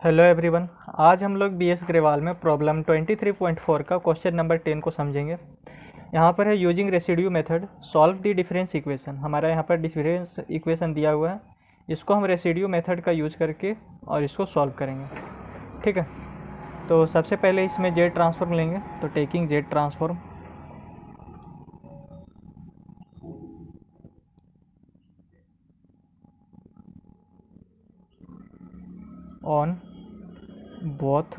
Hello everyone. आज हम लोग बीएस ग्रेवाल में प्रॉब्लम 23.4 का क्वेश्चन नंबर 10 को समझेंगे। यहाँ पर है using residue method solve the difference equation. हमारा यहाँ पर डिफरेंस इक्वेशन दिया हुआ है, इसको हम रेसिड्यू मेथड का यूज करके और इसको सॉल्व करेंगे। ठीक है, तो सबसे पहले इसमें जेड ट्रांसफॉर्म लेंगे। तो taking Z transform on both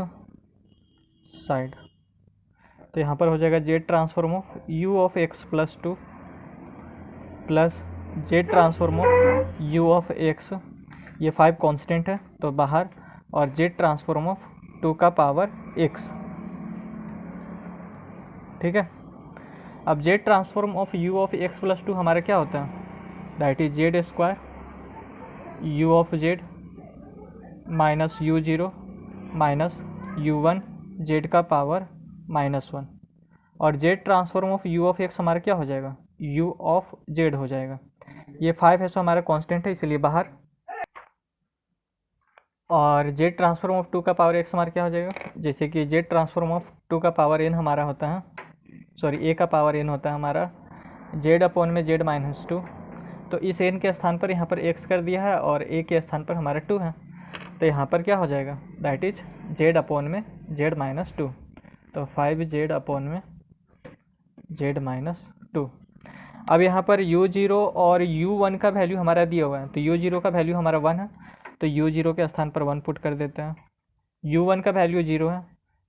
side, तो यहाँ पर हो जाएगा Z transform of u of x plus 2 plus Z transform of u of x, ये 5 कांस्टेंट है तो बाहर, और जेड ट्रांसफॉर्म ऑफ 2 का पावर x। ठीक है, अब Z transform of u of x plus 2 हमारा क्या होता है, that is Z square you of Z minus you zero minus you one Z का पावर -1, और Z transform of u of x हमारा क्या हो जाएगा, यू ऑफ जेड हो जाएगा। ये 5 है सो हमारा कांस्टेंट है इसलिए बाहर, और जेड ट्रांसफॉर्म ऑफ 2 का पावर x हमारा क्या हो जाएगा, जैसे कि जेड ट्रांसफॉर्म ऑफ 2 का पावर n हमारा होता है, सॉरी a का पावर n होता है हमारा जेड अपॉन में जेड माइनस 2, तो इस n के स्थान पर यहाँ पर x कर दिया है और a के स्थान पर हमारा 2 है, तो यहाँ पर क्या हो जाएगा, दैट इज जेड अपॉन में जेड माइनस 2, तो 5 जेड अपॉन में जेड माइनस 2। अब यहाँ पर u0 और u1 का वैल्यू हमारा दिया हुआ है, तो u0 का वैल्यू हमारा 1 है, तो u0 के स्थान पर 1 पुट कर देते हैं। u1 का वैल्यू 0 है,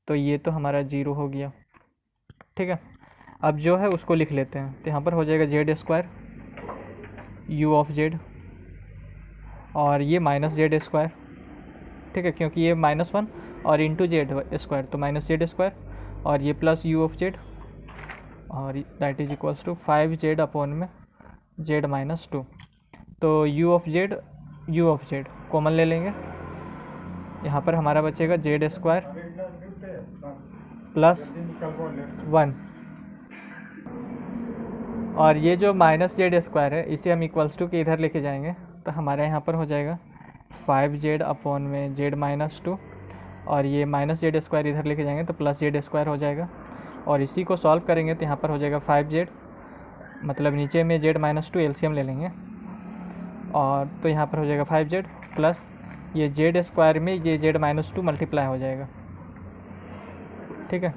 तो ये तो हमारा 0 हो गया। ठीक है, अब जो है उसको लिख लेते हैं, तो यहाँ पर हो जाएगा Z square you of Z, और ये माइनस जेड स्क्वायर। ठीक है, क्योंकि ये -1 और इंटू जेड स्क्वायर, तो माइनस जेड स्क्वायर, और ये प्लस यू ऑफ जेड, और that is equals to 5 Z upon में जेड माइनस 2। तो यू ऑफ जेड कॉमन ले लेंगे, यहाँ पर हमारा बचेगा जेड स्क्वायर प्लस 1, और ये जो माइनस जेड स्क्वायर है इसे हम इक्वल्स टू के इधर लेके जाएंगे, तो हमारे यहाँ पर हो जाएगा 5 जेड अपॉन में जेड माइनस 2, और ये माइनस जेड स्क्वायर इधर लेके जाएंगे तो प्लस जेड स्क्वायर हो जाएगा, और इसी को सॉल्व करेंगे तो यहाँ पर हो जाएगा 5 जेड, मतलब नीचे में जेड माइनस 2 एलसीएम ले लेंगे, और तो यहाँ पर हो जाएगा 5 जेड प्लस ये जेड स्क्वायर में ये जेड माइनस 2 मल्टीप्लाई हो जाएगा। ठीक है,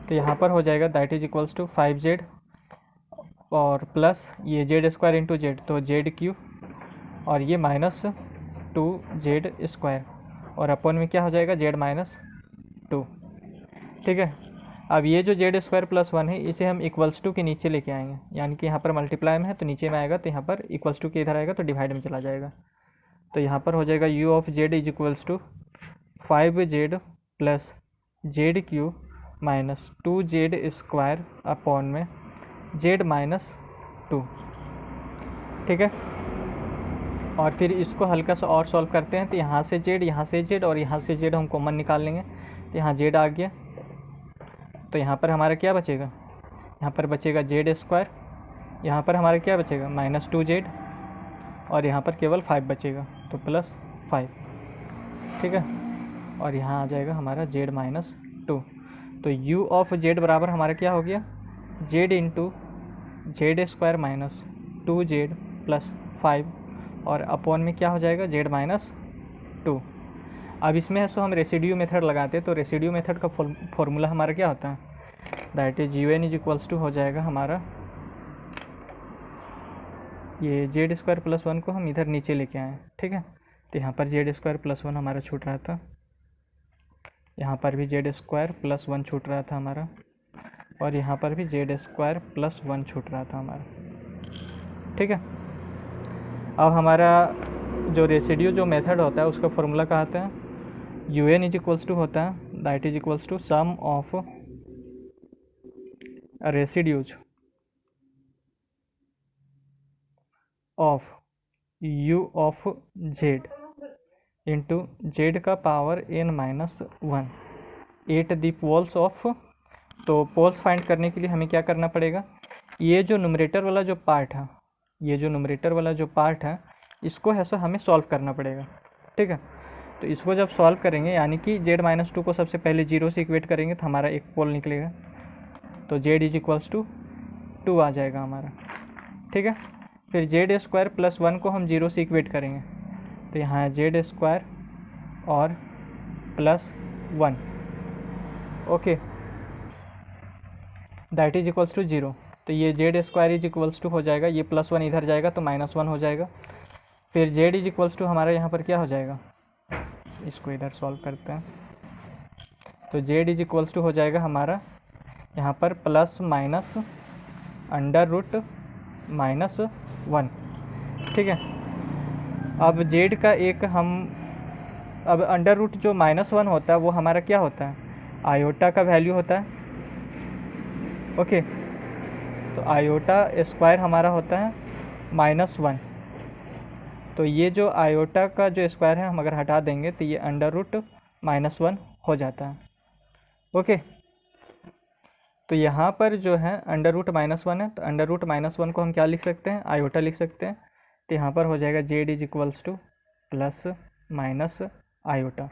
तो यहाँ पर हो जाएगा that is equals to 5 Z और प्लस ये जेड स्क्वायर इंटू जेड, तो जेड क्यू, और ये -2 जेड स्क्वायर, और अपन में क्या हो जाएगा जेड माइनस 2। ठीक है, अब ये जो जेड स्क्वायर प्लस 1 है इसे हम इक्वल्स टू के नीचे लेके आएंगे, यानी कि यहाँ पर मल्टीप्लाई में है तो नीचे में आएगा, तो यहाँ पर इक्वल्स टू के इधर आएगा तो डिवाइड में चला जाएगा, तो यहाँ पर हो जाएगा U of Z is equals to 5 Z plus Z Q minus 2 Z square upon में जेड माइनस 2। ठीक है, और फिर इसको हल्का सा और सॉल्व करते हैं, तो यहाँ से जेड और यहाँ से जेड हम कॉमन निकाल लेंगे, तो यहाँ जेड आ गया, तो यहाँ पर हमारा क्या बचेगा, यहाँ पर बचेगा जेड स्क्वायर, यहाँ पर हमारा क्या बचेगा -2 जेड, और यहाँ पर केवल 5 बचेगा तो प्लस 5। ठीक है, और यहाँ आ जाएगा हमारा जेड माइनस 2, तो यू ऑफ जेड बराबर हमारा क्या हो गया, Z into Z square minus 2 Z plus 5, और अपॉन में क्या हो जाएगा जेड माइनस 2। अब इसमें है सो हम रेसिड्यू मेथड लगाते हैं, तो रेसिड्यू मेथड का फॉर्मूला हमारा क्या होता है, that is u n is equals to हो जाएगा हमारा, ये जेड स्क्वायर प्लस 1 को हम इधर नीचे लेके आए। ठीक है, तो यहाँ पर जेड स्क्वायर प्लस 1 हमारा छूट रहा था, यहाँ पर भी जेड स्क्वायर प्लस 1 छूट रहा था हमारा, और यहाँ पर भी जेड स्क्वायर प्लस 1 छूट रहा था हमारा। ठीक है, अब हमारा जो रेसिड्यू जो मेथड होता है उसका फॉर्मूला क्या होता है, u n is equals to होता है that is equals to sum of residues of u of z into z का power n-1 at the poles of. तो पोल्स फाइंड करने के लिए हमें क्या करना पड़ेगा, ये जो न्यूमरेटर वाला जो पार्ट है, इसको है सो हमें सॉल्व करना पड़ेगा। ठीक है, तो इसको जब सॉल्व करेंगे यानी कि z-2 को सबसे पहले 0 से इक्वेट करेंगे तो हमारा एक पोल निकलेगा, तो z इज 2 आ जाएगा हमारा। ठीक है, फिर z² + 1 को हम 0 से इक्वेट करेंगे तो यहाँ है z² और +1, okay, that is equals to 0। तो ये z² इज इक्वल्स टू हो जाएगा, ये +1 इधर जाएगा तो -1 हो जाएगा। फिर z इज इक्वल्स टू हमारा यहाँ पर क्या हो जाएगा, इसको इधर सॉल्व करते हैं, तो z इज इक्वल्स टू हो जाएगा हमारा यहाँ पर ±√-1। ठीक है, अब z का एक हम अब अंडर रूट जो -1 होता है वो हमारा क्या होता है, आयोटा का वैल्यू होता है। ओके, तो आयोटा स्क्वायर हमारा होता है -1, तो ये जो आयोटा का जो स्क्वायर है हम अगर हटा देंगे तो ये अंडर रूट -1 हो जाता है। ओके, तो यहाँ पर जो है अंडर रूट-1 है, तो अंडर रूट-1 को हम क्या लिख सकते हैं, आयोटा लिख सकते हैं। तो यहाँ पर हो जाएगा z is equals to + iota,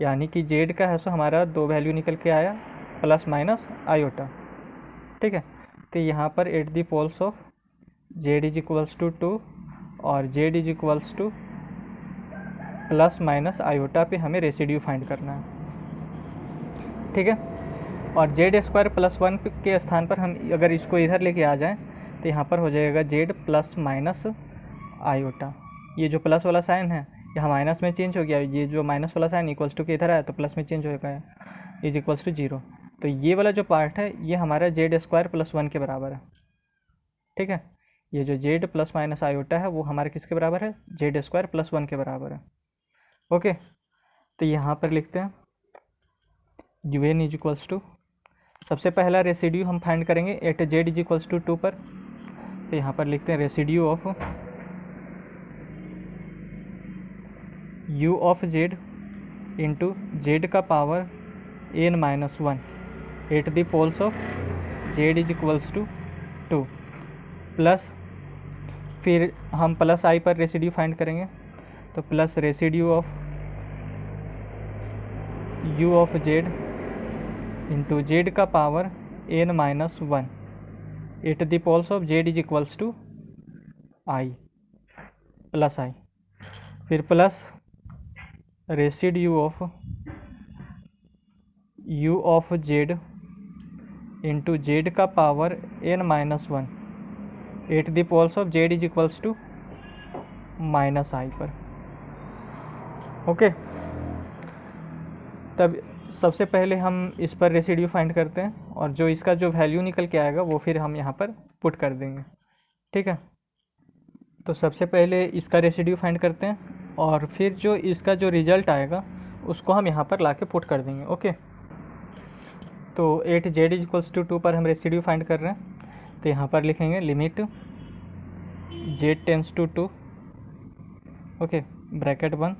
यानी कि z का है सो हमारा 2 वैल्यू निकल के आया + आयोटा। ठीक है, तो यहाँ पर at the poles of z is equals to 2 और z is equals to + iota पे हमें रेसिड्यू फाइंड करना है। ठीक है, और z² + 1 के स्थान पर हम अगर इसको इधर लेके आ जाएं तो यहाँ पर हो जाएगा z + आयोटा। ये जो प्लस वाला साइन है यहाँ माइनस में चेंज हो गया, ये जो माइनस वाला साइन इक्वल्स टू के इधर आया तो प्लस में चेंज हो गया, इज इक्वल्स टू 0। तो ये वाला जो पार्ट है ये हमारा z² + 1 के बराबर है। ठीक है, ये जो z + आयोटा है वो हमारे किसके बराबर है, z² + 1 के बराबर है। ओके, तो यहाँ पर लिखते हैं un इज इक्वल्स टू, सबसे पहला रेसिड्यू हम फाइंड करेंगे at z is equals to 2 पर, तो यहाँ पर लिखते हैं residue of u of z into z का power n-1 at the poles of z is equals to 2 plus, फिर हम +i पर रेसिड्यू फाइंड करेंगे, तो plus residue of u of z into z का power n-1 at the poles of z is equals to i +i, फिर plus residue of u of z into z का power n-1 at the poles of z is equals to -i पर। Okay, तब सबसे पहले हम इस पर residue find करते हैं और जो इसका जो वैल्यू निकल के आएगा वो फिर हम यहाँ पर पुट कर देंगे। ठीक है, तो सबसे पहले इसका रेसिड्यू फाइंड करते हैं और फिर जो इसका जो रिज़ल्ट आएगा उसको हम यहाँ पर ला के पुट कर देंगे। ओके, तो at z is equals to 2 पर हम रेसिड्यू फाइंड कर रहे हैं, तो यहाँ पर लिखेंगे limit z tends to 2, okay, bracket 1।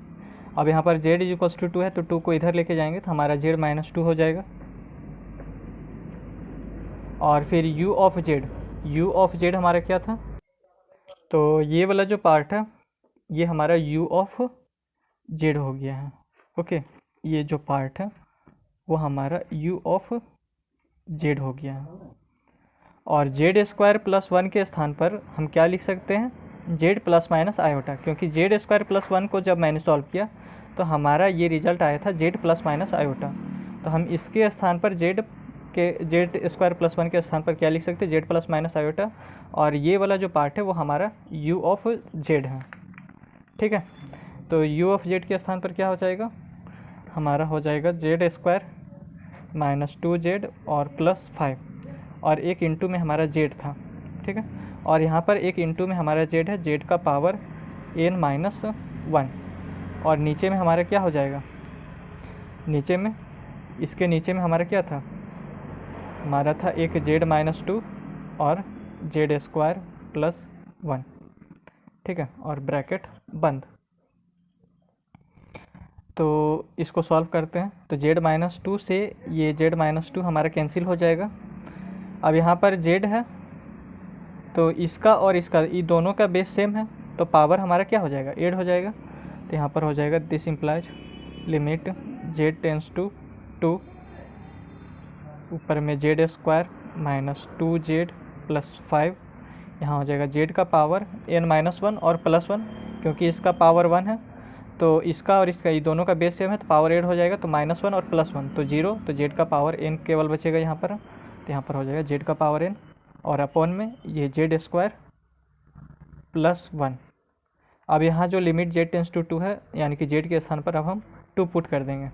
अब यहाँ पर z इज इक्वल्स टू 2 है तो 2 को इधर लेके जाएंगे तो हमारा z -2 हो जाएगा, और फिर u ऑफ z हमारा क्या था, तो ये वाला जो पार्ट है ये हमारा u ऑफ z हो गया है। ओके, ये जो पार्ट है वो हमारा u ऑफ z हो गया है, और z² + 1 के स्थान पर हम क्या लिख सकते हैं, z ± आयोटा, क्योंकि z² + 1 को जब मैंने सॉल्व किया तो हमारा ये रिजल्ट आया था z ± आयोटा, तो हम इसके स्थान पर z² + 1 के स्थान पर क्या लिख सकते हैं, z ± आयोटा, और ये वाला जो पार्ट है वो हमारा u ऑफ z है। ठीक है, तो u ऑफ z के स्थान पर क्या हो जाएगा, हमारा हो जाएगा z² - 2z और +5, और एक इंटू में हमारा z था। ठीक है, और यहाँ पर एक इंटू में हमारा z है, z का पावर n-1, और नीचे में हमारा क्या हो जाएगा, नीचे में इसके नीचे में हमारा क्या था, हमारा था एक z-2 और z² + 1। ठीक है, और ब्रैकेट बंद। तो इसको सॉल्व करते हैं, तो z-2 से ये z-2 हमारा कैंसिल हो जाएगा। अब यहाँ पर z है तो इसका और इसका, ये दोनों का बेस सेम है, तो पावर हमारा क्या हो जाएगा, 8 हो जाएगा। तो यहाँ पर हो जाएगा this implies limit z tends to 2, ऊपर में Z square minus 2z plus 5, यहाँ हो जाएगा जेड का पावर n-1 और +1, क्योंकि इसका पावर 1 है तो इसका और इसका ये दोनों का बेस सेम है तो पावर ऐड हो जाएगा, तो -1 और +1 तो 0, तो जेड का पावर n केवल बचेगा यहाँ पर, तो यहाँ पर हो जाएगा जेड का पावर n और अपॉन में ये जेड स्क्वायर प्लस 1। अब यहाँ जो लिमिट जेड टेंस टू 2 है, यानी कि जेड के स्थान पर अब हम 2 पुट कर देंगे,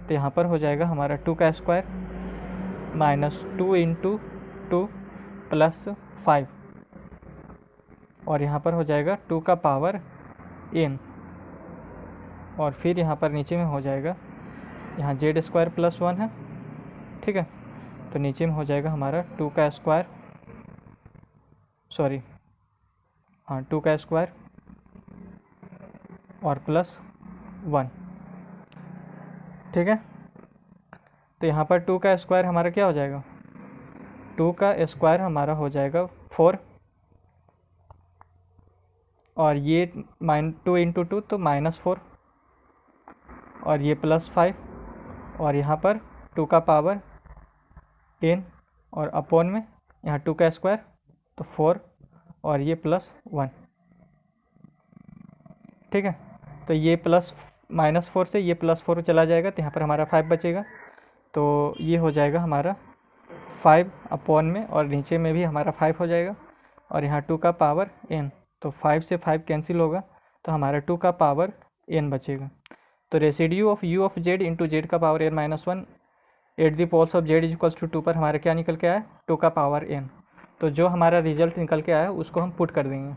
तो यहाँ पर हो जाएगा हमारा 2 का स्क्वायर माइनस 2 इंटू 2 प्लस 5, और यहाँ पर हो जाएगा 2 का पावर n, और फिर यहाँ पर नीचे में हो जाएगा, यहाँ जेड स्क्वायर प्लस 1 है, ठीक है, तो नीचे में हो जाएगा हमारा 2 का स्क्वायर, सॉरी हाँ 2 का स्क्वायर और प्लस 1, ठीक है। तो यहाँ पर 2 का स्क्वायर हमारा क्या हो जाएगा, 2 का स्क्वायर हमारा हो जाएगा 4, और ये -2 इंटू 2 तो -4, और ये +5, और यहाँ पर 2 का पावर n और अपॉन में यहाँ 2 का स्क्वायर तो 4 और ये +1, ठीक है। तो ये -4 से ये +4 चला जाएगा, तो यहाँ पर हमारा 5 बचेगा, तो ये हो जाएगा हमारा 5 अपॉन में, और नीचे में भी हमारा 5 हो जाएगा, और यहाँ 2 का पावर n, तो 5 से 5 कैंसिल होगा, तो हमारा 2 का पावर n बचेगा। तो residue of u of z into z का power n-1 at the poles of z is equals to 2 पर हमारा क्या निकल के आया, 2 का पावर n। तो जो हमारा रिजल्ट निकल के आया उसको हम पुट कर देंगे।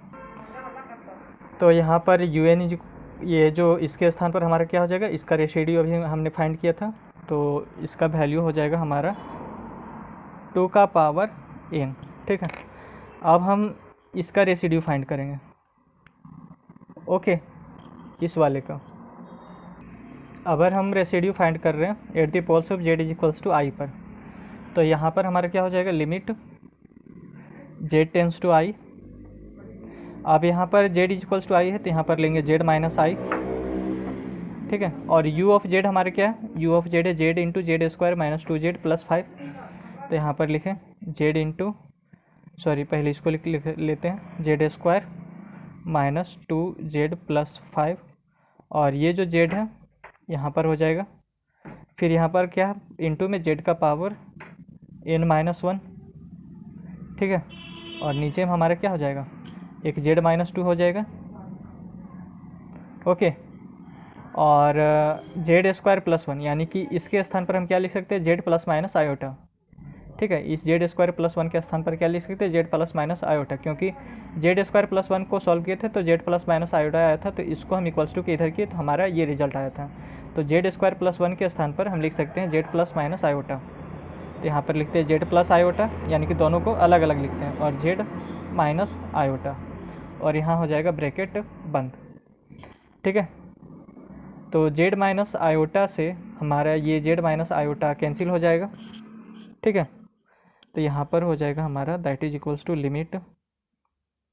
तो यहाँ पर un ये जो इसके स्थान पर हमारा क्या हो जाएगा, इसका रेसिड्यू अभी हमने फाइंड किया था, तो इसका वैल्यू हो जाएगा हमारा 2 का पावर n, ठीक है। अब हम इसका रेसिड्यू फाइंड करेंगे, ओके, इस वाले का। अगर हम रेसिड्यू फाइंड कर रहे हैं at the poles of z is equals to i पर, तो यहाँ पर हमारा क्या हो जाएगा, limit z tends to i। अब यहाँ पर z is equals to i है, तो यहाँ पर लेंगे z माइनस i, ठीक है। और u ऑफ z हमारे क्या है, u ऑफ z है z into Z square minus 2z plus 5, तो यहाँ पर लिखें z इंटू, सॉरी पहले इसको लिख लेते हैं, Z square minus 2z plus 5, और ये जो z है यहाँ पर हो जाएगा, फिर यहाँ पर क्या इंटू में z का पावर n-1, ठीक है, और नीचे में हमारा क्या हो जाएगा, एक z-2 हो जाएगा, ओके, और जेड स्क्वायर प्लस 1, यानी कि इसके स्थान पर हम क्या लिख सकते हैं, z प्लस माइनस आयोटा, ठीक है। इस जेड स्क्वायर प्लस 1 के स्थान पर क्या लिख सकते हैं, z प्लस माइनस आयोटा, क्योंकि जेड स्क्वायर प्लस 1 को सॉल्व किए थे तो z प्लस माइनस आयोटा आया था, तो इसको हम इक्वल्स टू के इधर किए तो हमारा ये रिजल्ट आया था। तो जेड स्क्वायर प्लस 1 के स्थान पर हम लिख सकते हैं z प्लस माइनस आयोटा, तो यहाँ पर लिखते हैं z प्लस आयोटा, यानी कि दोनों को अलग अलग लिखते हैं, और z माइनस आयोटा, और यहाँ हो जाएगा ब्रैकेट बंद, ठीक है। तो z माइनस आयोटा से हमारा ये z माइनस आयोटा कैंसिल हो जाएगा, ठीक है। तो यहाँ पर हो जाएगा हमारा that is equals to limit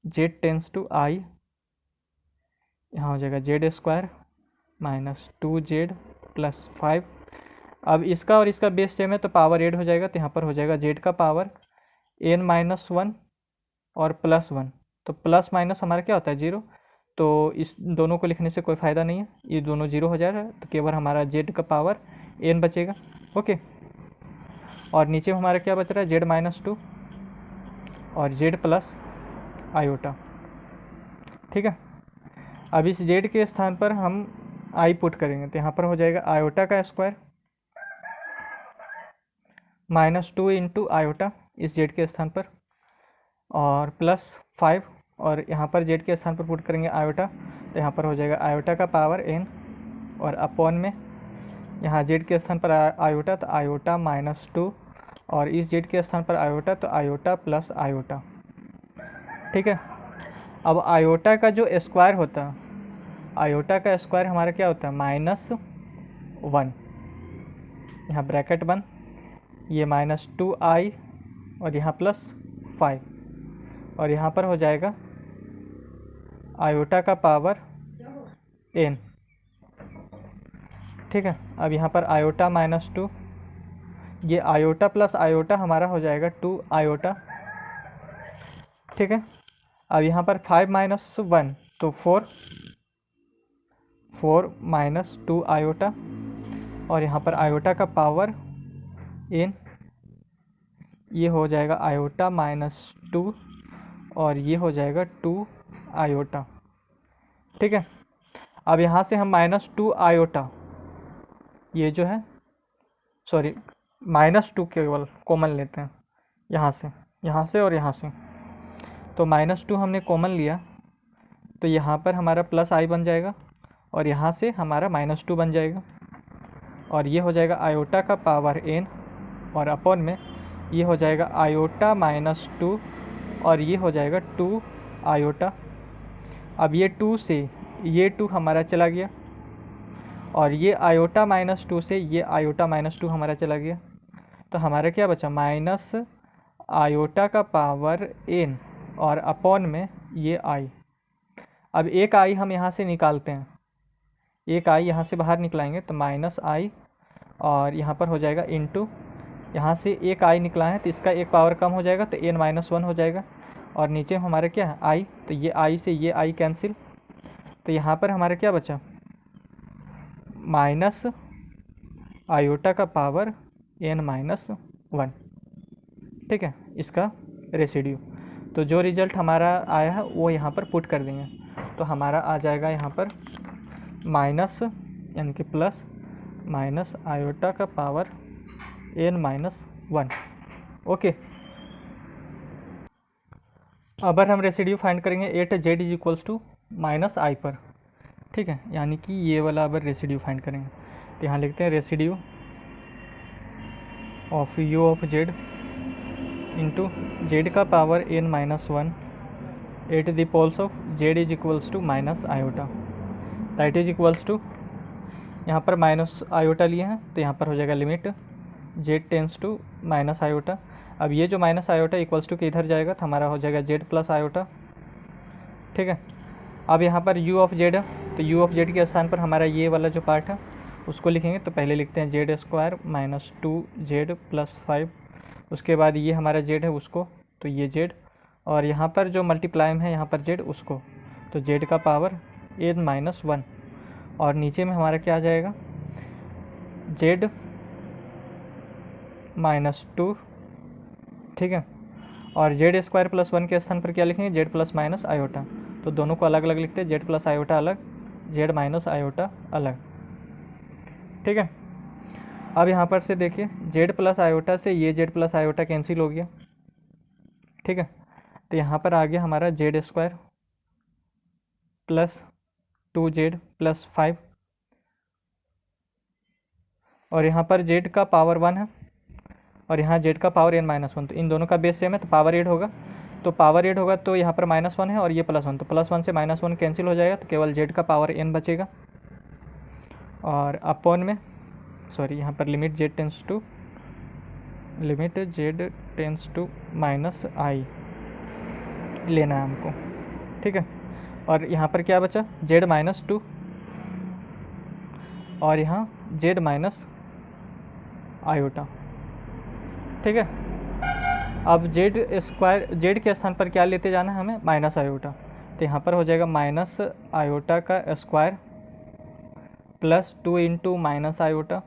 z tends to i, यहाँ हो जाएगा Z square minus 2z plus 5। अब इसका और इसका बेस सेम है तो पावर ऐड हो जाएगा, तो यहाँ पर हो जाएगा z का पावर n-1 और प्लस 1, तो प्लस माइनस हमारा क्या होता है 0, तो इस दोनों को लिखने से कोई फ़ायदा नहीं है, ये दोनों 0 हो जाएगा, तो केवल हमारा z का पावर n बचेगा, ओके। और नीचे में हमारा क्या बच रहा है, z-2 और z प्लस आयोटा, ठीक है। अब इस z के स्थान पर हम i पुट करेंगे, तो यहाँ पर हो जाएगा आयोटा का स्क्वायर -2 इंटू आयोटा इस z के स्थान पर, और प्लस 5, और यहाँ पर z के स्थान पर पुट करेंगे आयोटा, तो यहाँ पर हो जाएगा आयोटा का पावर n, और अपॉन में यहाँ z के स्थान पर आयोटा तो आयोटा -2, और इस z के स्थान पर आयोटा तो आयोटा प्लस आयोटा, ठीक है। अब आयोटा का जो स्क्वायर होता है, आयोटा का स्क्वायर हमारा क्या होता है, -1, यहाँ ब्रैकेट बंद, ये -2i और यहाँ प्लस 5, और यहाँ पर हो जाएगा आयोटा का पावर n, ठीक है। अब यहाँ पर आयोटा माइनस 2, ये आयोटा प्लस आयोटा हमारा हो जाएगा 2 आयोटा, ठीक है। अब यहाँ पर 5 माइनस 1 तो 4 माइनस 2 आयोटा, और यहाँ पर आयोटा का पावर n, ये हो जाएगा आयोटा माइनस 2 और ये हो जाएगा 2 आयोटा, ठीक है। अब यहाँ से हम माइनस 2 आयोटा, ये जो है सॉरी माइनस 2 केवल कॉमन लेते हैं यहाँ से और यहाँ से, तो माइनस 2 हमने कॉमन लिया तो यहाँ पर हमारा प्लस आई बन जाएगा और यहाँ से हमारा माइनस 2 बन जाएगा, और ये हो जाएगा आयोटा का पावर n, और अपॉन में ये हो जाएगा आयोटा माइनस 2 और ये हो जाएगा 2 आयोटा। अब ये 2 से ये 2 हमारा चला गया, और ये आयोटा माइनस 2 से ये आयोटा माइनस 2 हमारा चला गया, तो हमारा क्या बचा, माइनस आयोटा का पावर n और अपॉन में ये आई। अब एक आई हम यहाँ से निकालते हैं, एक आई यहाँ से बाहर निकलाएंगे तो माइनस आई, और यहाँ पर हो जाएगा इनटू, यहाँ से एक आई निकला है तो इसका एक पावर कम हो जाएगा तो n माइनस 1 हो जाएगा, और नीचे हमारा क्या है आई, तो ये आई से ये आई कैंसिल, तो यहाँ पर हमारा क्या बचा, माइनस आयोटा का पावर n माइनस 1, ठीक है, इसका रेसिड्यू। तो जो रिज़ल्ट हमारा आया है वो यहाँ पर पुट कर देंगे, तो हमारा आ जाएगा यहाँ पर माइनस यानी कि प्लस माइनस आयोटा का पावर n माइनस 1, ओके। अब हम रेसिड्यू फाइंड करेंगे at z is equals to minus i पर, ठीक है, यानी कि ये वाला अब रेसिड्यू फाइंड करेंगे, तो यहाँ लिखते हैं residue of u of z into z का power n minus 1 at the poles of Z is equals to minus iota, that is equals to, यहाँ पर माइनस आयोटा लिए हैं तो यहाँ पर हो जाएगा limit z tends to minus iota. अब ये जो माइनस आयोटा इक्वल्स टू के इधर जाएगा तो हमारा हो जाएगा जेड प्लस आयोटा, ठीक है। अब यहाँ पर u ऑफ जेड है तो u ऑफ जेड के स्थान पर हमारा ये वाला जो पार्ट है उसको लिखेंगे, तो पहले लिखते हैं Z square minus 2 Z plus 5, उसके बाद ये हमारा जेड है उसको, तो ये जेड, और यहाँ पर जो मल्टीप्लाई है यहाँ पर जेड उसको, तो जेड का पावर n माइनस 1, और नीचे में हमारा क्या आ जाएगा जेड माइनस 2, ठीक है, और जेड स्क्वायर प्लस 1 के स्थान पर क्या लिखेंगे जेड प्लस माइनस आयोटा, तो दोनों को अलग अलग लिखते हैं, जेड प्लस आयोटा अलग, जेड माइनस आयोटा अलग, ठीक है। अब यहाँ पर से देखिए जेड प्लस आयोटा से ये जेड प्लस आयोटा कैंसिल हो गया, ठीक है, तो यहाँ पर आ गया हमारा Z square plus 2 Z plus 5, और यहाँ पर जेड का पावर 1 है और यहाँ जेड का पावर n माइनस 1, तो इन दोनों का बेस सेम है तो पावर एड होगा, तो पावर एड होगा तो यहाँ पर माइनस 1 है और ये प्लस 1, तो प्लस 1 से माइनस 1 कैंसिल हो जाएगा, तो केवल जेड का पावर n बचेगा, और अपॉन में सॉरी यहाँ पर limit z tends to minus i लेना है हमको, ठीक है। और यहाँ पर क्या बचा जेड माइनस 2 और यहाँ जेड माइनस आयोटा, ठीक है। अब जेड स्क्वायर जेड के स्थान पर क्या लेते जाना है हमें माइनस आयोटा, तो यहाँ पर हो जाएगा माइनस आयोटा का square plus 2 into minus iota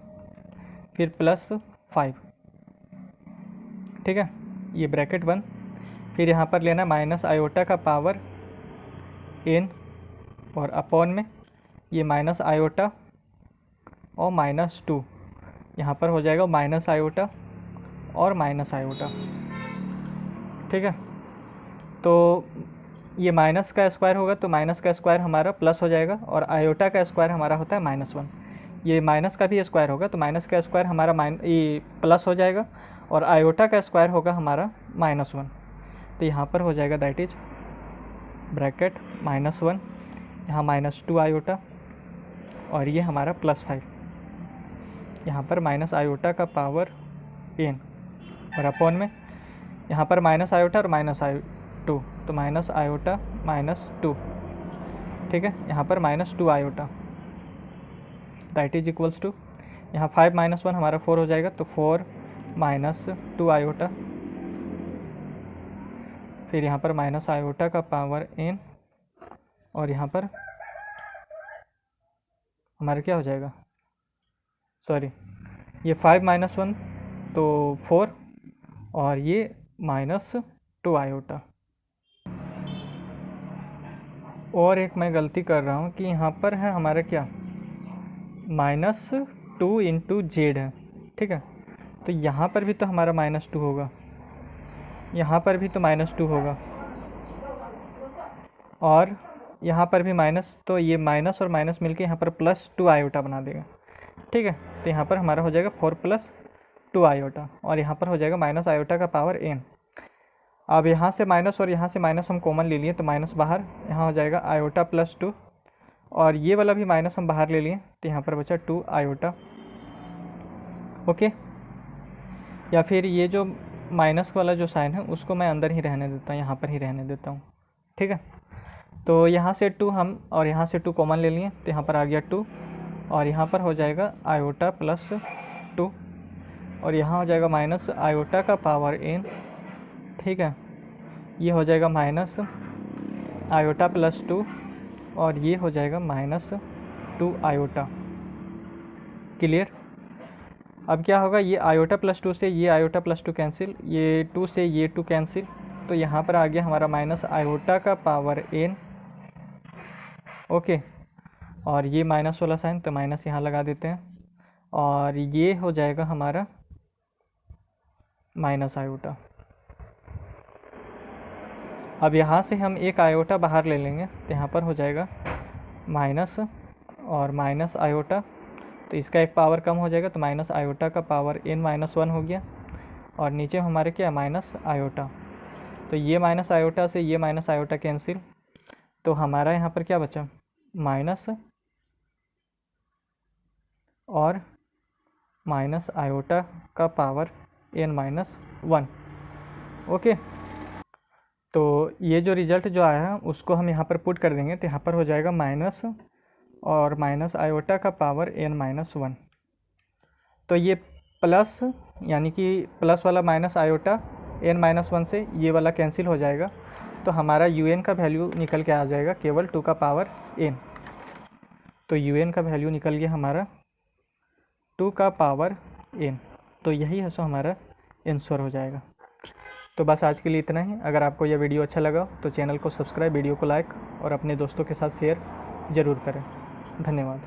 फिर प्लस 5, ठीक है, ये ब्रैकेट बंद, फिर यहाँ पर लेना माइनस आयोटा का पावर n और अपॉन में ये माइनस आयोटा और माइनस 2, यहाँ पर हो जाएगा माइनस आयोटा और माइनस आयोटा, ठीक है। तो ये माइनस का स्क्वायर होगा तो माइनस का स्क्वायर हमारा प्लस हो जाएगा, और आयोटा का स्क्वायर हमारा होता है माइनस 1, ये माइनस का भी स्क्वायर होगा तो माइनस का स्क्वायर हमारा ये प्लस हो जाएगा, और आयोटा का स्क्वायर होगा हमारा माइनस 1, तो यहाँ पर हो जाएगा दैट इज ब्रैकेट माइनस 1, यहाँ माइनस 2 आयोटा और ये हमारा प्लस 5, यहाँ पर माइनस आयोटा का पावर n और अपॉन में यहाँ पर माइनस आयोटा और माइनस 2, तो माइनस आयोटा माइनस 2, ठीक है, यहाँ पर minus 2 iota, that is equals to, यहाँ 5 माइनस 1 हमारा 4 हो जाएगा, तो 4 माइनस 2 आयोटा, फिर यहाँ पर माइनस आयोटा का पावर n, और यहाँ पर हमारा क्या हो जाएगा, सॉरी ये 5 माइनस 1 तो 4, और ये माइनस 2 आयोटा। और एक मैं गलती कर रहा हूँ कि यहाँ पर है हमारा क्या, -2 इंटू जेड है, ठीक है। तो यहाँ पर भी तो हमारा -2 होगा, यहाँ पर भी तो -2 होगा, और यहाँ पर भी माइनस, तो ये माइनस और माइनस मिलके यहाँ पर +2 आयोटा बना देगा, ठीक है। तो यहाँ पर हमारा हो जाएगा 4 + 2 आयोटा, और यहाँ पर हो जाएगा माइनस आयोटा का पावर n। अब यहाँ से माइनस और यहाँ से माइनस हम कॉमन ले लिए, तो माइनस बाहर, यहाँ हो जाएगा आयोटा +2, और ये वाला भी माइनस हम बाहर ले लिए, तो यहाँ पर बचा 2 आयोटा, ओके। या फिर ये जो माइनस वाला जो साइन है उसको मैं अंदर ही रहने देता हूँ, यहाँ पर ही रहने देता हूँ, ठीक है। तो यहाँ से 2 हम, और यहाँ से 2 कॉमन ले लिए, तो यहाँ पर आ गया 2, और यहाँ पर हो जाएगा आयोटा +2, और यहाँ हो जाएगा माइनस आयोटा का पावर n, ठीक है। ये हो जाएगा माइनस आयोटा +2, और ये हो जाएगा -2 आयोटा, क्लियर। अब क्या होगा, ये आयोटा +2 से ये आयोटा +2 कैंसिल, ये 2 से ये 2 कैंसिल, तो यहाँ पर आ गया हमारा माइनस आयोटा का पावर n, ओके। और ये माइनस वाला साइन, तो माइनस यहाँ लगा देते हैं, और ये हो जाएगा हमारा माइनस आयोटा। अब यहाँ से हम एक आयोटा बाहर ले लेंगे, तो यहाँ पर हो जाएगा माइनस और माइनस आयोटा, तो इसका एक पावर कम हो जाएगा, तो माइनस आयोटा का पावर n-1 हो गया, और नीचे हमारे क्या माइनस आयोटा, तो ये माइनस आयोटा से ये माइनस आयोटा कैंसिल, तो हमारा यहाँ पर क्या बचा, माइनस और माइनस आयोटा का पावर n-1, ओके। तो ये जो रिज़ल्ट जो आया है उसको हम यहाँ पर पुट कर देंगे, तो यहाँ पर हो जाएगा माइनस और माइनस आयोटा का पावर n-1। तो ये प्लस, यानी कि प्लस वाला माइनस आयोटा n-1 से ये वाला कैंसिल हो जाएगा, तो हमारा un का वैल्यू निकल के आ जाएगा केवल 2 का पावर n। तो un का वैल्यू निकल गया हमारा 2 का पावर n, तो यही है सो हमारा आंसर हो जाएगा। तो बस आज के लिए इतना ही। अगर आपको यह वीडियो अच्छा लगा तो चैनल को सब्सक्राइब, वीडियो को लाइक और अपने दोस्तों के साथ शेयर ज़रूर करें। धन्यवाद।